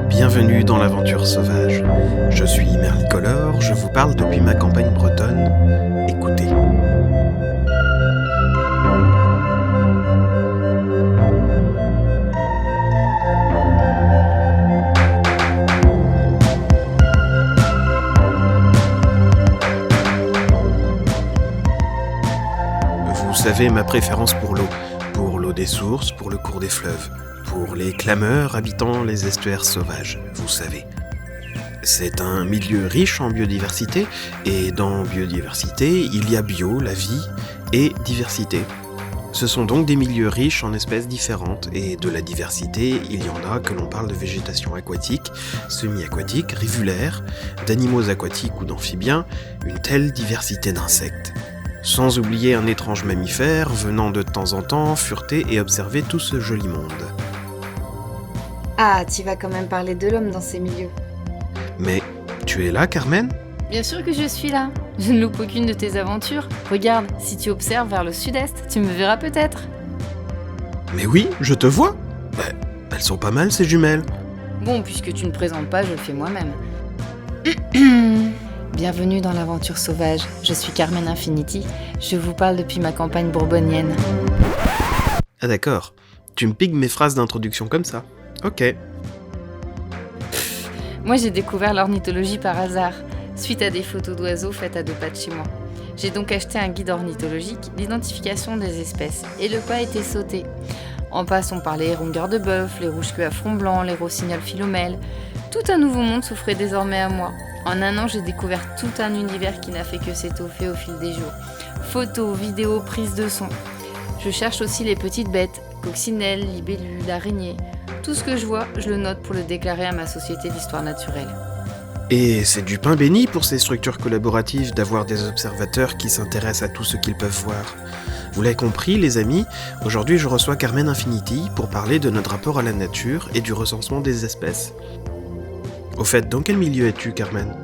Bienvenue dans l'aventure sauvage. Je suis Merlicolore, je vous parle depuis ma campagne bretonne. Écoutez. Vous savez ma préférence pour l'eau des sources, pour le cours des fleuves, pour les clameurs habitant les estuaires sauvages, vous savez. C'est un milieu riche en biodiversité, et dans biodiversité, il y a bio, la vie, et diversité. Ce sont donc des milieux riches en espèces différentes, et de la diversité, il y en a que l'on parle de végétation aquatique, semi-aquatique, rivulaire, d'animaux aquatiques ou d'amphibiens, une telle diversité d'insectes. Sans oublier un étrange mammifère venant de temps en temps fureter et observer tout ce joli monde. Ah, tu vas quand même parler de l'homme dans ces milieux. Mais tu es là, Carmen ? Bien sûr que je suis là. Je ne loupe aucune de tes aventures. Regarde, si tu observes vers le sud-est, tu me verras peut-être. Mais oui, je te vois. Elles sont pas mal, ces jumelles. Bon, puisque tu ne présentes pas, je le fais moi-même. Bienvenue dans l'aventure sauvage. Je suis Carmen Infinity. Je vous parle depuis ma campagne bourbonienne. Ah d'accord. Tu me piques mes phrases d'introduction comme ça. Ok. Moi, j'ai découvert l'ornithologie par hasard, suite à des photos d'oiseaux faites à 2 pas de chez moi. J'ai donc acheté un guide ornithologique d'identification des espèces, et le pas a été sauté. En passant par les hérongeurs de bœuf, les rouges-queues à front blanc, les rossignols philomèles, tout un nouveau monde s'offrait désormais à moi. En un an, j'ai découvert tout un univers qui n'a fait que s'étoffer au fil des jours. Photos, vidéos, prises de son. Je cherche aussi les petites bêtes, coccinelles, libellules, araignées. Tout ce que je vois, je le note pour le déclarer à ma société d'histoire naturelle. Et c'est du pain béni pour ces structures collaboratives d'avoir des observateurs qui s'intéressent à tout ce qu'ils peuvent voir. Vous l'avez compris, les amis, aujourd'hui je reçois Carmen Infinity pour parler de notre rapport à la nature et du recensement des espèces. Au fait, dans quel milieu es-tu, Carmen ?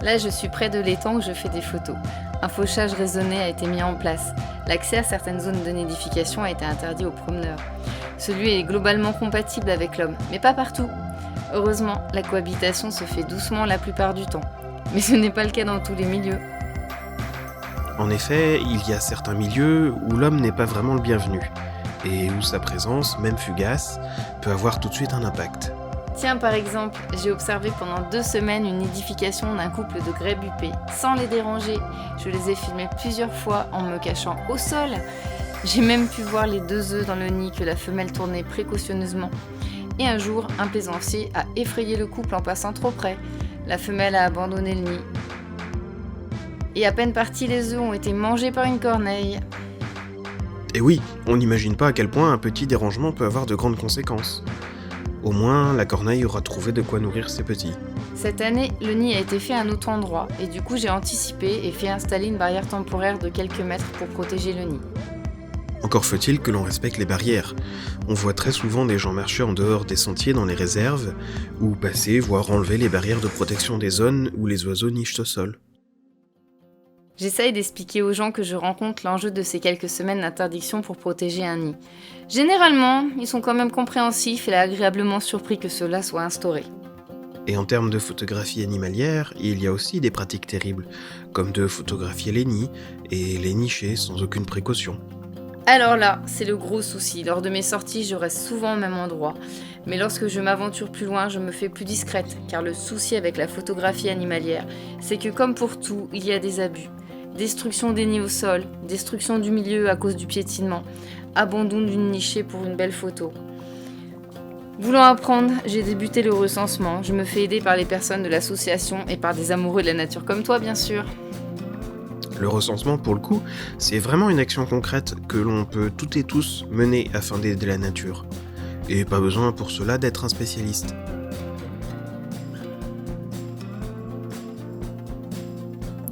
Là, je suis près de l'étang où je fais des photos. Un fauchage raisonné a été mis en place. L'accès à certaines zones de nidification a été interdit aux promeneurs. Celui est globalement compatible avec l'homme, mais pas partout. Heureusement, la cohabitation se fait doucement la plupart du temps. Mais ce n'est pas le cas dans tous les milieux. En effet, il y a certains milieux où l'homme n'est pas vraiment le bienvenu, et où sa présence, même fugace, peut avoir tout de suite un impact. Tiens, par exemple, j'ai observé pendant 2 semaines une nidification d'un couple de grèbes huppées, sans les déranger. Je les ai filmés plusieurs fois en me cachant au sol. J'ai même pu voir les 2 œufs dans le nid que la femelle tournait précautionneusement. Et un jour, un plaisancier a effrayé le couple en passant trop près. La femelle a abandonné le nid. Et à peine partis, les œufs ont été mangés par une corneille. Et oui, on n'imagine pas à quel point un petit dérangement peut avoir de grandes conséquences. Au moins, la corneille aura trouvé de quoi nourrir ses petits. Cette année, le nid a été fait à un autre endroit, et du coup j'ai anticipé et fait installer une barrière temporaire de quelques mètres pour protéger le nid. Encore faut-il que l'on respecte les barrières. On voit très souvent des gens marcher en dehors des sentiers dans les réserves, ou passer, voire enlever les barrières de protection des zones où les oiseaux nichent au sol. J'essaye d'expliquer aux gens que je rencontre l'enjeu de ces quelques semaines d'interdiction pour protéger un nid. Généralement, ils sont quand même compréhensifs et agréablement surpris que cela soit instauré. Et en termes de photographie animalière, il y a aussi des pratiques terribles, comme de photographier les nids et les nicher sans aucune précaution. Alors là, c'est le gros souci. Lors de mes sorties, je reste souvent au même endroit. Mais lorsque je m'aventure plus loin, je me fais plus discrète, car le souci avec la photographie animalière, c'est que comme pour tout, il y a des abus. Destruction des nids au sol, destruction du milieu à cause du piétinement, abandon d'une nichée pour une belle photo. Voulant apprendre, j'ai débuté le recensement. Je me fais aider par les personnes de l'association et par des amoureux de la nature comme toi, bien sûr. Le recensement, pour le coup, c'est vraiment une action concrète que l'on peut toutes et tous mener afin d'aider la nature. Et pas besoin pour cela d'être un spécialiste.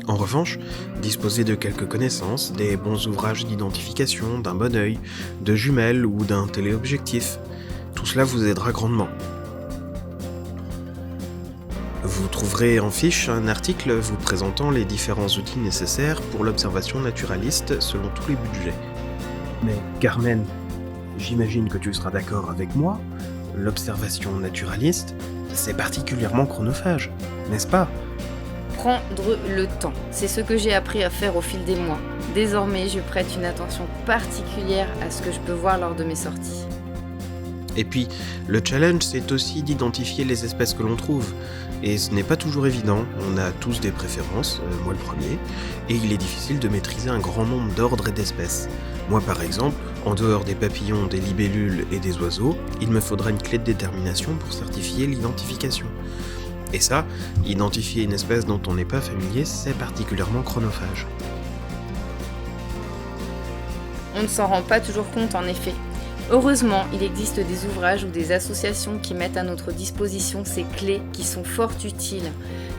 En revanche, disposer de quelques connaissances, des bons ouvrages d'identification, d'un bon œil, de jumelles ou d'un téléobjectif, tout cela vous aidera grandement. Vous trouverez en fiche un article vous présentant les différents outils nécessaires pour l'observation naturaliste selon tous les budgets. Mais Carmen, j'imagine que tu seras d'accord avec moi, l'observation naturaliste, c'est particulièrement chronophage, n'est-ce pas ? Prendre le temps, c'est ce que j'ai appris à faire au fil des mois. Désormais, je prête une attention particulière à ce que je peux voir lors de mes sorties. Et puis, le challenge, c'est aussi d'identifier les espèces que l'on trouve. Et ce n'est pas toujours évident, on a tous des préférences, moi le premier, et il est difficile de maîtriser un grand nombre d'ordres et d'espèces. Moi par exemple, en dehors des papillons, des libellules et des oiseaux, il me faudra une clé de détermination pour certifier l'identification. Et ça, identifier une espèce dont on n'est pas familier, c'est particulièrement chronophage. On ne s'en rend pas toujours compte en effet. Heureusement, il existe des ouvrages ou des associations qui mettent à notre disposition ces clés qui sont fort utiles,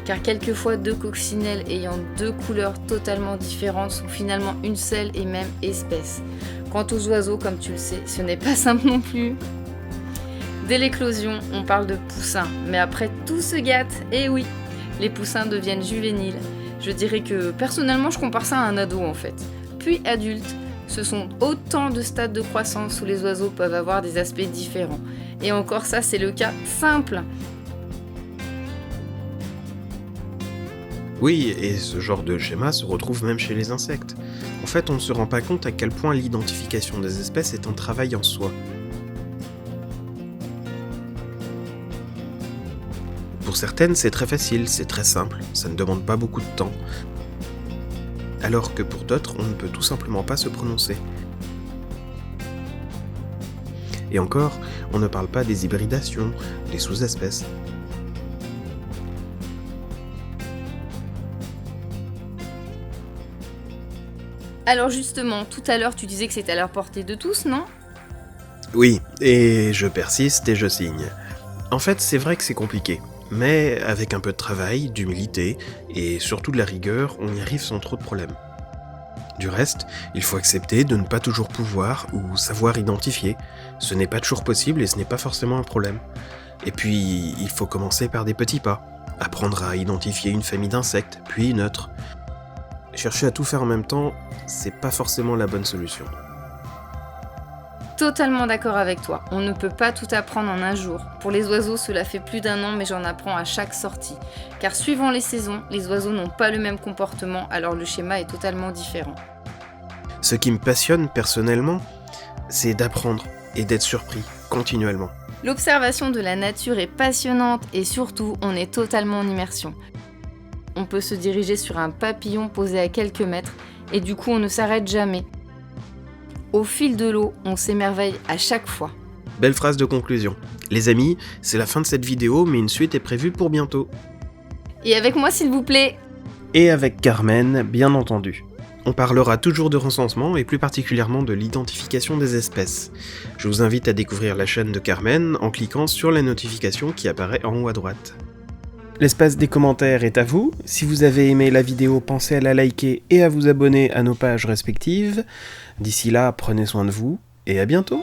car quelquefois 2 coccinelles ayant 2 couleurs totalement différentes sont finalement une seule et même espèce. Quant aux oiseaux, comme tu le sais, ce n'est pas simple non plus. Dès l'éclosion, on parle de poussins, mais après tout se gâte, et oui, les poussins deviennent juvéniles. Je dirais que personnellement je compare ça à un ado en fait. Puis adulte. Ce sont autant de stades de croissance où les oiseaux peuvent avoir des aspects différents. Et encore ça, c'est le cas simple. Oui, et ce genre de schéma se retrouve même chez les insectes. En fait, on ne se rend pas compte à quel point l'identification des espèces est un travail en soi. Pour certaines, c'est très facile, c'est très simple, ça ne demande pas beaucoup de temps. Alors que pour d'autres, on ne peut tout simplement pas se prononcer. Et encore, on ne parle pas des hybridations, des sous-espèces. Alors justement, tout à l'heure tu disais que c'était à la portée de tous, non ? Oui, et je persiste et je signe. En fait, c'est vrai que c'est compliqué. Mais avec un peu de travail, d'humilité et surtout de la rigueur, on y arrive sans trop de problèmes. Du reste, il faut accepter de ne pas toujours pouvoir ou savoir identifier. Ce n'est pas toujours possible et ce n'est pas forcément un problème. Et puis, il faut commencer par des petits pas. Apprendre à identifier une famille d'insectes, puis une autre. Chercher à tout faire en même temps, c'est pas forcément la bonne solution. Totalement d'accord avec toi, on ne peut pas tout apprendre en un jour. Pour les oiseaux, cela fait plus d'1 an, mais j'en apprends à chaque sortie. Car suivant les saisons, les oiseaux n'ont pas le même comportement, alors le schéma est totalement différent. Ce qui me passionne personnellement, c'est d'apprendre et d'être surpris continuellement. L'observation de la nature est passionnante et surtout, on est totalement en immersion. On peut se diriger sur un papillon posé à quelques mètres et du coup on ne s'arrête jamais. Au fil de l'eau, on s'émerveille à chaque fois. Belle phrase de conclusion. Les amis, c'est la fin de cette vidéo, mais une suite est prévue pour bientôt. Et avec moi s'il vous plaît. Et avec Carmen, bien entendu. On parlera toujours de recensement et plus particulièrement de l'identification des espèces. Je vous invite à découvrir la chaîne de Carmen en cliquant sur la notification qui apparaît en haut à droite. L'espace des commentaires est à vous. Si vous avez aimé la vidéo, pensez à la liker et à vous abonner à nos pages respectives. D'ici là, prenez soin de vous et à bientôt.